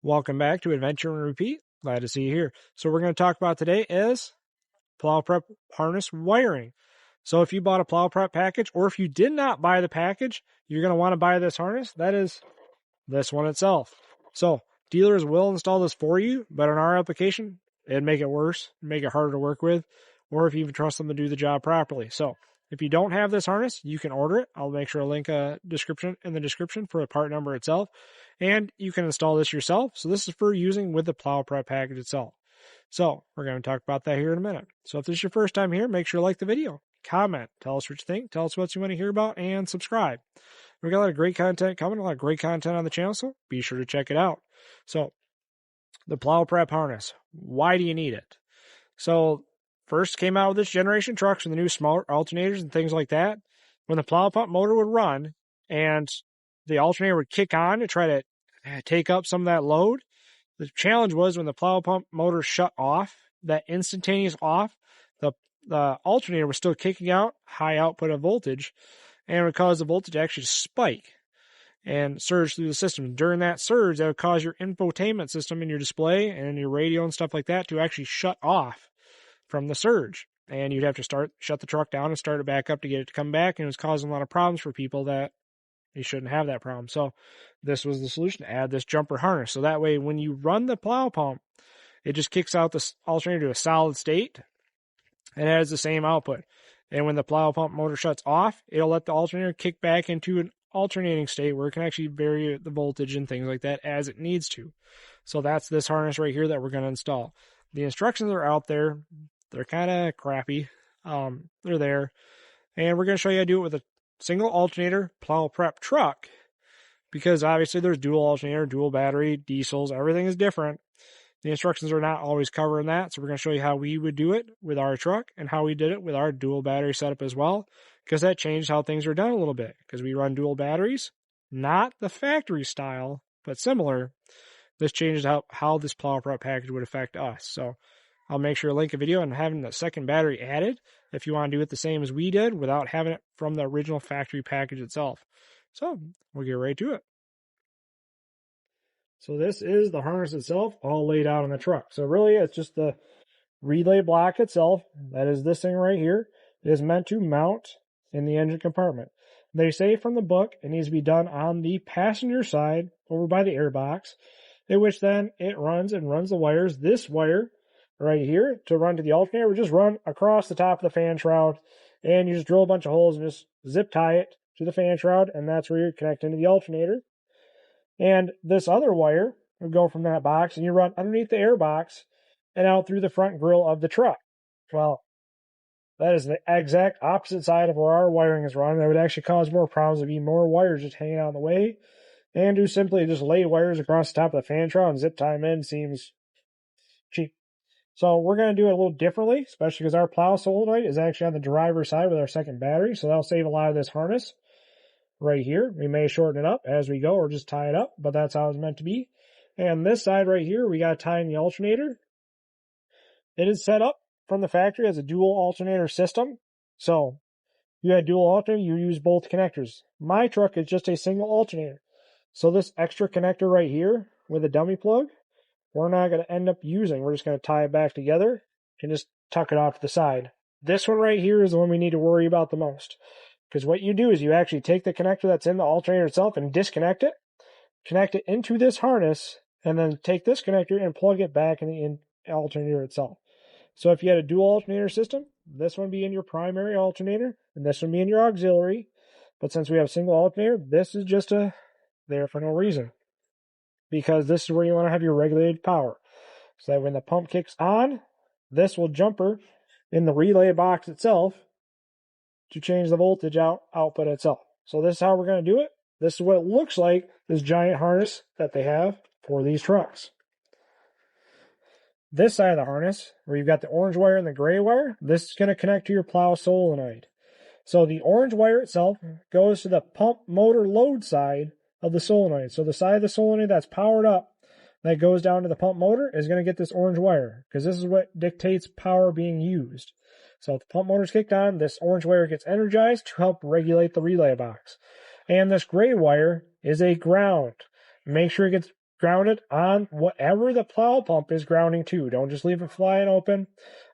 Welcome back to Adventure and Repeat. Glad to see you here. So we're going to talk about today is plow prep harness wiring. So if you bought a plow prep package, or if you did not buy the package, you're going to want to buy this harness. That is this one itself. So dealers will install this for you, but in our application, it'd make it worse, make it harder to work with, or if you even trust them to do the job properly. So if you don't have this harness, you can order it. I'll make sure to link a description in the description for the part number itself, and you can install this yourself. So this is for using with the plow prep package itself. So we're going to talk about that here in a minute. So if this is your first time here, make sure to like the video, comment, tell us what you think, tell us what you want to hear about, and subscribe. We got a lot of great content coming, a lot of great content on the channel, so be sure to check it out. So the plow prep harness, why do you need it? So first came out with this generation trucks and the new smaller alternators and things like that. When the plow pump motor would run and the alternator would kick on to try to take up some of that load, the challenge was when the plow pump motor shut off, that instantaneous off, the alternator was still kicking out high output of voltage, and it would cause the voltage to actually spike and surge through the system. During that surge, that would cause your infotainment system in your display and your radio and stuff like that to actually shut off from the surge. And you'd have to shut the truck down and start it back up to get it to come back, and it was causing a lot of problems for people that you shouldn't have that problem. So this was the solution, to add this jumper harness. So that way, when you run the plow pump, it just kicks out the alternator to a solid state and has the same output. And when the plow pump motor shuts off, it'll let the alternator kick back into an alternating state where it can actually vary the voltage and things like that as it needs to. So that's this harness right here that we're going to install. The instructions are out there. They're kind of crappy. They're there. And we're going to show you how to do it with a single alternator plow prep truck, because obviously there's dual alternator, dual battery, diesels, everything is different. The instructions are not always covering that, so we're going to show you how we would do it with our truck and how we did it with our dual battery setup as well, because that changed how things are done a little bit, because we run dual batteries, not the factory style, but similar. This changes how this plow prep package would affect us. So I'll make sure to link a video on having the second battery added if you want to do it the same as we did without having it from the original factory package itself. So we'll get right to it. So this is the harness itself, all laid out on the truck. So really, it's just the relay block itself. That is this thing right here. It is meant to mount in the engine compartment. They say from the book it needs to be done on the passenger side over by the airbox, in which then it runs the wires. This wire right here to run to the alternator would just run across the top of the fan shroud, and you just drill a bunch of holes and just zip tie it to the fan shroud, and that's where you connect into the alternator. And this other wire would go from that box, and you run underneath the airbox and out through the front grille of the truck. Well, that is the exact opposite side of where our wiring is run. That would actually cause more problems. There'd be more wires just hanging out in the way. And to simply just lay wires across the top of the fan shroud and zip tie them in seems cheap. So we're going to do it a little differently, especially because our plow solenoid is actually on the driver's side with our second battery. So that'll save a lot of this harness right here. We may shorten it up as we go or just tie it up, but that's how it's meant to be. And this side right here, we got to tie in the alternator. It is set up from the factory as a dual alternator system. So you had dual alternator, you use both connectors. My truck is just a single alternator. So this extra connector right here with a dummy plug, we're not going to end up using. We're just going to tie it back together and just tuck it off to the side. This one right here is the one we need to worry about the most. Because what you do is you actually take the connector that's in the alternator itself and disconnect it, connect it into this harness, and then take this connector and plug it back in the alternator itself. So if you had a dual alternator system, this one would be in your primary alternator, and this one would be in your auxiliary. But since we have a single alternator, this is just there for no reason. Because this is where you want to have your regulated power. So that when the pump kicks on, this will jumper in the relay box itself to change the voltage output itself. So this is how we're going to do it. This is what it looks like, this giant harness that they have for these trucks. This side of the harness, where you've got the orange wire and the gray wire, this is going to connect to your plow solenoid. So the orange wire itself goes to the pump motor load side of the solenoid. So the side of the solenoid that's powered up that goes down to the pump motor is going to get this orange wire, because this is what dictates power being used. So if the pump motor's kicked on, this orange wire gets energized to help regulate the relay box. And this gray wire is a ground. Make sure it gets grounded on whatever the plow pump is grounding to. Don't just leave it flying open.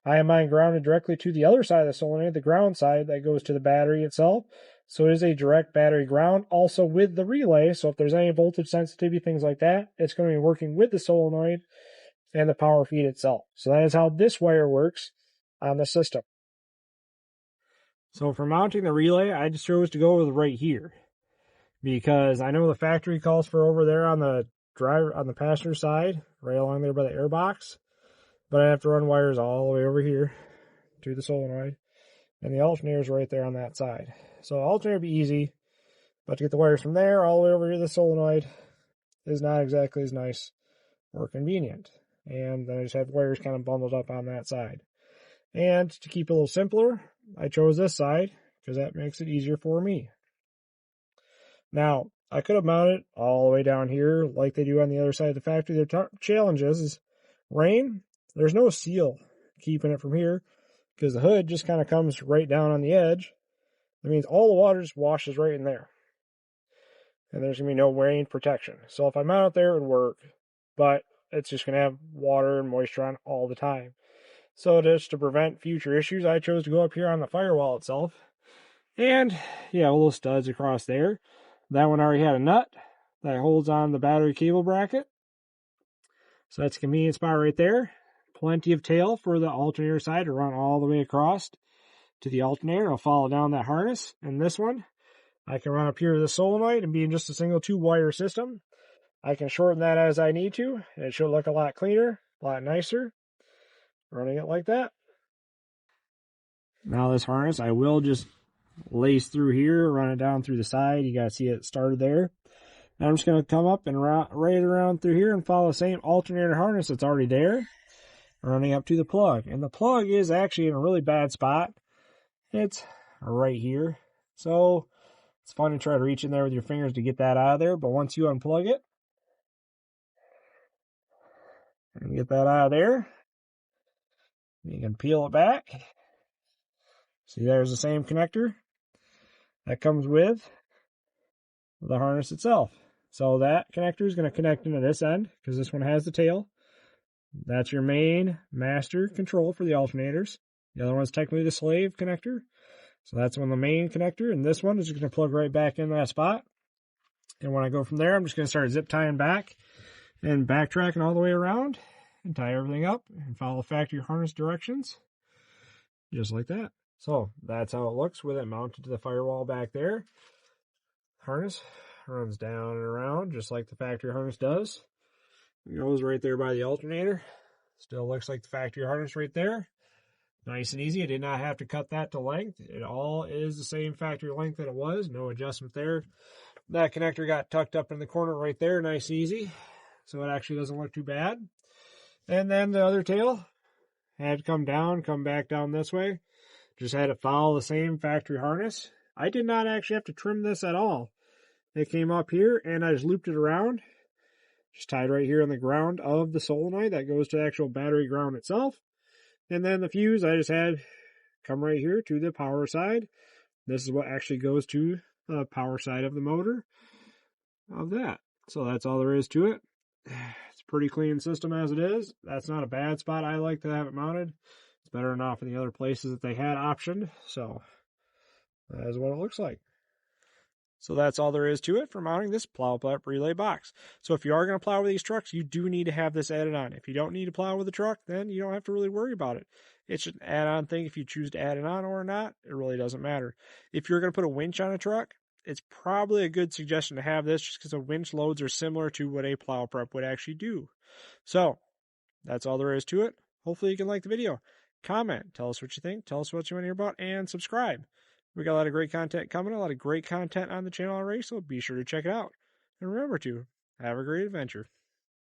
I have mine grounded directly to the other side of the solenoid, the ground side that goes to the battery itself. So it is a direct battery ground, also with the relay. So if there's any voltage sensitivity, things like that, it's going to be working with the solenoid and the power feed itself. So that is how this wire works on the system. So for mounting the relay, I just chose to go with right here, because I know the factory calls for over there on the passenger side, right along there by the air box. But I have to run wires all the way over here to the solenoid, and the alternator is right there on that side. So the alternator would be easy, but to get the wires from there all the way over here to the solenoid is not exactly as nice or convenient. And then I just have wires kind of bundled up on that side. And to keep it a little simpler, I chose this side because that makes it easier for me. Now, I could have mounted all the way down here like they do on the other side of the factory. Their challenge is rain. There's no seal keeping it from here because the hood just kind of comes right down on the edge. That means all the water just washes right in there. And there's going to be no rain protection. So if I mount it there, it would work. But it's just going to have water and moisture on all the time. So just to prevent future issues, I chose to go up here on the firewall itself. And yeah, little studs across there. That one already had a nut that holds on the battery cable bracket. So that's a convenient spot right there. Plenty of tail for the alternator side to run all the way across to the alternator. I'll follow down that harness. And this one, I can run up here to the solenoid and be in just a single 2-wire system. I can shorten that as I need to. And it should look a lot cleaner, a lot nicer, running it like that. Now this harness, I will just lace through here, run it down through the side. You gotta see it started there. Now I'm just gonna come up and right around through here and follow the same alternator harness that's already there, running up to the plug. And the plug is actually in a really bad spot. It's right here. So it's fun to try to reach in there with your fingers to get that out of there. But once you unplug it and get that out of there, you can peel it back. See, there's the same connector that comes with the harness itself. So that connector is going to connect into this end because this one has the tail. That's your main master control for the alternators. The other one's technically the slave connector. So that's one of the main connector. And this one is just going to plug right back in that spot. And when I go from there, I'm just going to start zip tying back and backtracking all the way around and tie everything up and follow factory harness directions. Just like that. So that's how it looks with it mounted to the firewall back there. Harness runs down and around just like the factory harness does. It goes right there by the alternator. Still looks like the factory harness right there. Nice and easy. I did not have to cut that to length. It all is the same factory length that it was. No adjustment there. That connector got tucked up in the corner right there. Nice and easy. So it actually doesn't look too bad. And then the other tail had to come down, come back down this way. Just had to follow the same factory harness. I did not actually have to trim this at all. It came up here and I just looped it around. Just tied right here on the ground of the solenoid that goes to the actual battery ground itself. And then the fuse I just had come right here to the power side. This is what actually goes to the power side of the motor of that. So that's all there is to it. It's a pretty clean system as it is. That's not a bad spot. I like to have it mounted. It's better enough in the other places that they had optioned. So that is what it looks like. So that's all there is to it for mounting this plow prep relay box. So if you are going to plow with these trucks, you do need to have this added on. If you don't need to plow with a truck, then you don't have to really worry about it. It's an add-on thing. If you choose to add it on or not, it really doesn't matter. If you're going to put a winch on a truck, it's probably a good suggestion to have this just because the winch loads are similar to what a plow prep would actually do. So that's all there is to it. Hopefully you can like the video. Comment, tell us what you think, tell us what you want to hear about, and subscribe. We got a lot of great content coming, a lot of great content on the channel already, so be sure to check it out. And remember to have a great adventure.